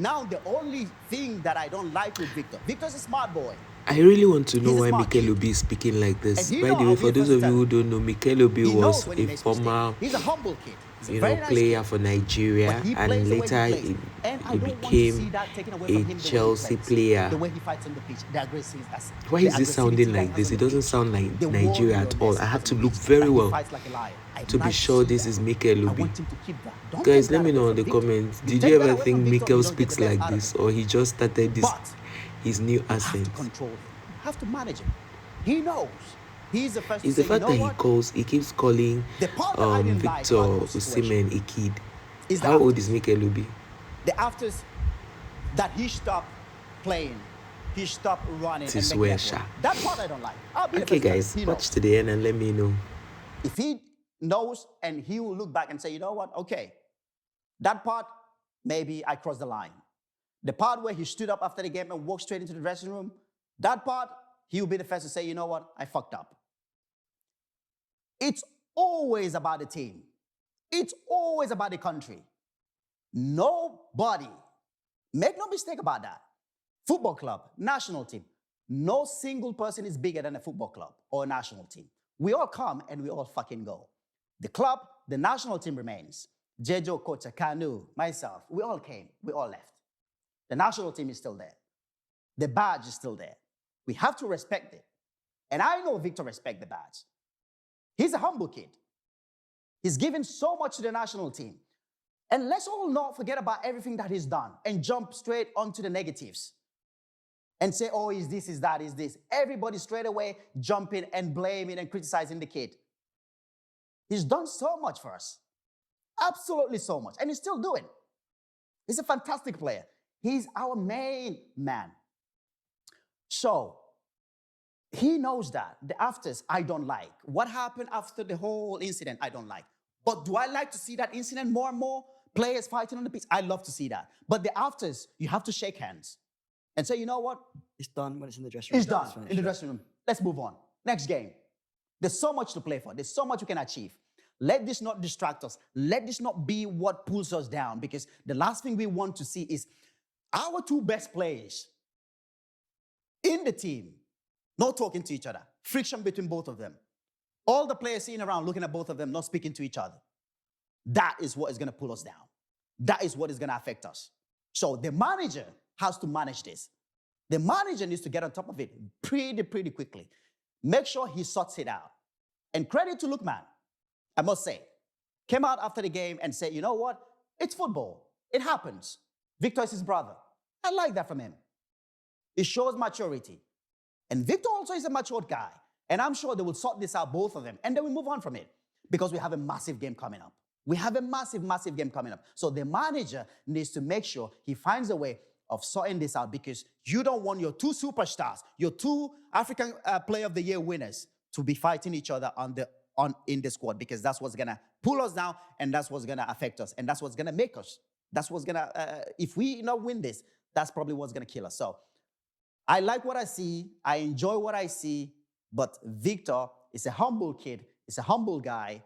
Now, the only thing that I don't like with Victor's a smart boy. I really want to know He's a why smart Mikel kid. Obi is speaking like And this. he By know the I'll way, be for the those first to of you tell who him. don't know, Mikel Obi He knows was when he a makes mistake. former, He's a humble kid. He's a very nice player kid. for But Nigeria, he and plays the way he later plays. And I he don't want to see became that taken away a from him the way he Chelsea plays. player. The way he fights on the pitch, Why the is this aggressivity sounding that he like has this? on It the doesn't pitch, sound like the Nigeria at all. warriorness I he had has to on the look pitch, very that he well fights like a lion. I'd to be like to sure see this that. is Mikel I Obi. want him to keep that. Don't take Guys, let that me away know in from the Victor. comments. You Did take you that ever away think from Victor, you Mikel don't get the speaks best like out of this, him. or he just started But his new you have to accent? control him. You have to manage him. He knows. He's the first to It's the say, you fact know that what? he keeps calling The part that I didn't like Victor about the whole situation Osimhen a kid. is the How old afters. is Mikel Obi? The afters that he stopped playing, he stopped running and This making where effort. sha. That part I don't like. I'll be the Okay, first to tell him. guys, He watch knows. to the end and let me know. If he knows and he will look back and say, you know what? Okay, that part, maybe I crossed the line. The part where he stood up after the game and walked straight into the dressing room, that part, he will be the first to say, you know what? I fucked up. It's always about the team. It's always about the country. Nobody, make no mistake about that. Football club, national team, no single person is bigger than a football club or a national team. We all come and we all fucking go. The club, the national team remains. Jejo, Kocha, Kanu, myself, we all came, we all left. The national team is still there. The badge is still there. We have to respect it. And I know Victor respects the badge. He's a humble kid. He's given so much to the national team. And let's all not forget about everything that he's done and jump straight onto the negatives and say, oh, is this, is that, is this. Everybody straight away jumping and blaming and criticizing the kid. He's done so much for us. Absolutely so much. And he's still doing. He's a fantastic player. He's our main man. So he knows that. The afters, I don't like. What happened after the whole incident, I don't like. But do I like to see that incident more and more? Players fighting on the pitch? I love to see that. But the afters, you have to shake hands and say, you know what? It's done when it's in the dressing room. It's done in the dressing room. Let's move on. Next game. There's so much to play for. There's so much we can achieve. Let this not distract us. Let this not be what pulls us down, because the last thing we want to see is our two best players in the team not talking to each other. Friction between both of them. All the players sitting around looking at both of them, not speaking to each other. That is what is going to pull us down. That is what is going to affect us. So the manager has to manage this. The manager needs to get on top of it pretty quickly. Make sure he sorts it out. And credit to Lookman, I must say, came out after the game and said, you know what? It's football. It happens. Victor is his brother. I like that from him. It shows maturity. And Victor also is a matured guy. And I'm sure they will sort this out, both of them, and then we move on from it, because we have a massive game coming up. We have a massive game coming up. So the manager needs to make sure he finds a way of sorting this out, because you don't want your two superstars, your two African Player of the Year winners, to be fighting each other in the squad, because that's what's going to pull us down, and that's what's going to affect us, and that's what's going to make us. That's what's going to, if we not win this, that's probably what's going to kill us. So I like what I see. I enjoy what I see. But Victor is a humble kid. He's a humble guy.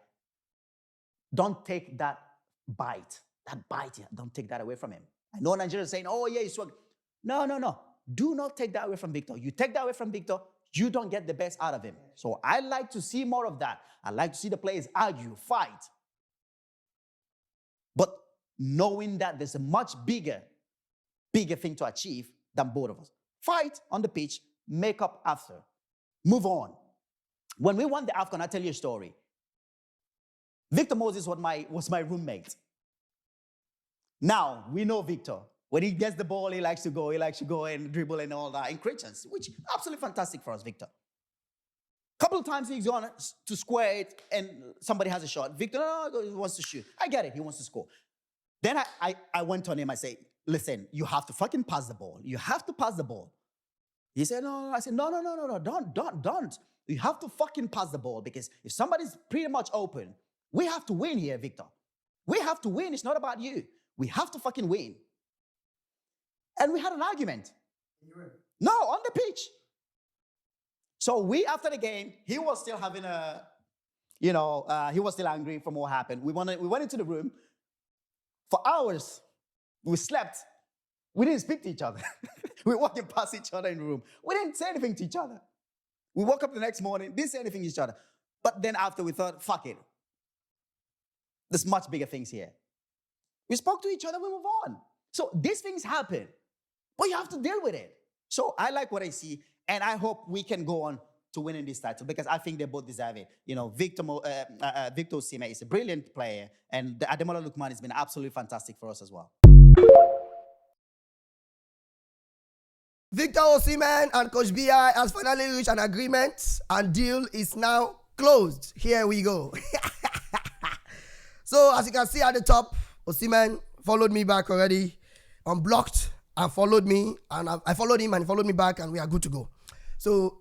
Don't take that bite. Don't take that away from him. I know Nigerians saying, oh, yeah, he's struggling. No. Do not take that away from Victor. You take that away from Victor, you don't get the best out of him. So I like to see more of that. I like to see the players argue, fight. But knowing that there's a much bigger thing to achieve than both of us. Fight on the pitch, make up after. Move on. When we won the AFCON, I'll tell you a story. Victor Moses was my roommate. Now, we know Victor. When he gets the ball, he likes to go and dribble and all that in Christians, which is absolutely fantastic for us, Victor. A couple of times he's gone to square it and somebody has a shot. Victor, no, he wants to shoot. I get it, he wants to score. Then I went on him, I say, listen, you have to fucking pass the ball. You have to pass the ball. He said, no. I said, no, don't. You have to fucking pass the ball, because if somebody's pretty much open, we have to win here, Victor. We have to win. It's not about you. We have to fucking win. And we had an argument. No, on the pitch. So after the game, he was still having he was still angry from what happened. We went into the room for hours. We slept. We didn't speak to each other. We were walking past each other in the room. We didn't say anything to each other. We woke up the next morning, didn't say anything to each other. But then after we thought, fuck it. There's much bigger things here. We spoke to each other, we move on. So these things happen, but you have to deal with it. So I like what I see, and I hope we can go on to winning this title because I think they both deserve it. You know, Victor Osimhen is a brilliant player, and Ademola Lookman has been absolutely fantastic for us as well. Victor Osimhen and Coach BI has finally reached an agreement, and deal is now closed. Here we go. So as you can see at the top, Osimhen followed me back already, unblocked and followed me, and I followed him and he followed me back, and we are good to go. So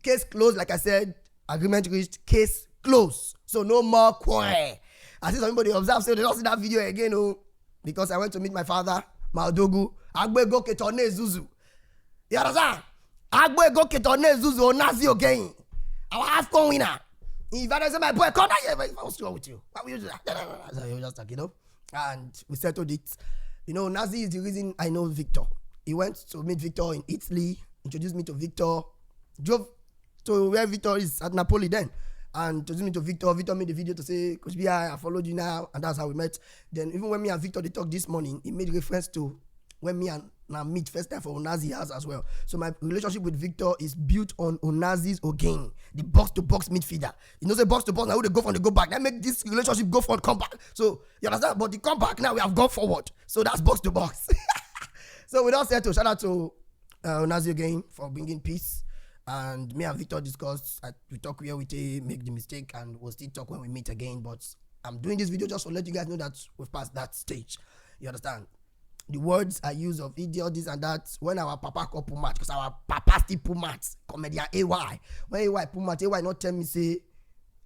case closed, like I said, agreement reached, case closed. So no more quarrel. I see somebody observe, so they don't see that video again, oh, because I went to meet my father, Maldogu, Agbe go ketone Zuzu. You understand? Agbe go ketone Zuzu, Nazi again. Our AFCON winner. If I say my boy, come down here, what's wrong with you? Why would you do that? So you just like, you know, and we settled it. You know, Nazi is the reason I know Victor. He went to meet Victor in Italy, introduced me to Victor, drove to where Victor is at Napoli then, and introduced me to Victor. Victor made the video to say, Coach BI, I followed you now, and that's how we met. Then even when me and Victor, they talked this morning, he made reference to when me and I meet first time for Onazi house as well. So my relationship with Victor is built on Onazi's Ogain, the box-to-box midfielder. You know, say box-to-box, now who they go for, they go back. That make this relationship go for and come back. So, you understand? But the comeback, now we have gone forward. So that's box-to-box. So we don't say to shout out to Onazi again for bringing peace. And me and Victor discussed, we talk where we make the mistake, and we'll still talk when we meet again. But I'm doing this video just to let you guys know that we've passed that stage. You understand? The words I use of idiot, this and that, when our papa call pull match, because our papa still pull match, comedian AY. When AY pull match, AY not tell me, say,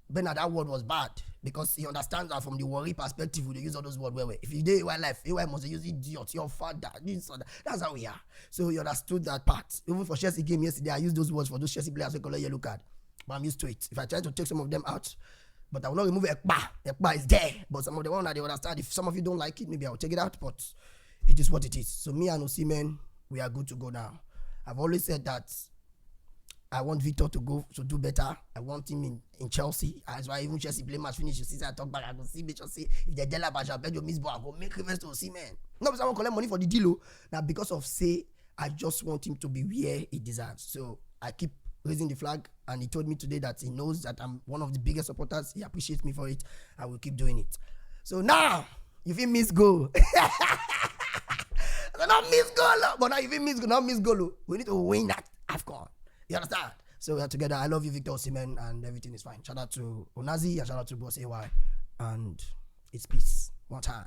Bernard, that word was bad, because he understands that from the worry perspective, we use all those words well. If you do AY life, AY must use idiot, your father, this or that. That's how we are. So he understood that part. Even for Chelsea game yesterday, I used those words for those Chelsea players who color yellow card. But I'm used to it. If I try to take some of them out, but I will not remove Ekpa. Ekpa is there. But some of the ones that they understand, if some of you don't like it, maybe I'll take it out, but it is what it is. So me and Osimhen, we are good to go now. I've always said that I want Victor to go to do better. I want him in Chelsea. That's why even Chelsea play match finish. You see, I talk back. I go see Chelsea. If they're Della Baja, bet your miss ball, I go make reference to Osimhen. No, because I want to collect money for the deal. Now because of say, I just want him to be where he deserves. So I keep raising the flag, and he told me today that he knows that I'm one of the biggest supporters. He appreciates me for it. I will keep doing it. So now, if he miss goal. Not miss goal, but now if he miss goal, we need to win that AFCON. You understand? So we are together. I love you, Victor Osimhen, and everything is fine. Shout out to Onazi and shout out to Boss AY, and it's peace. One time.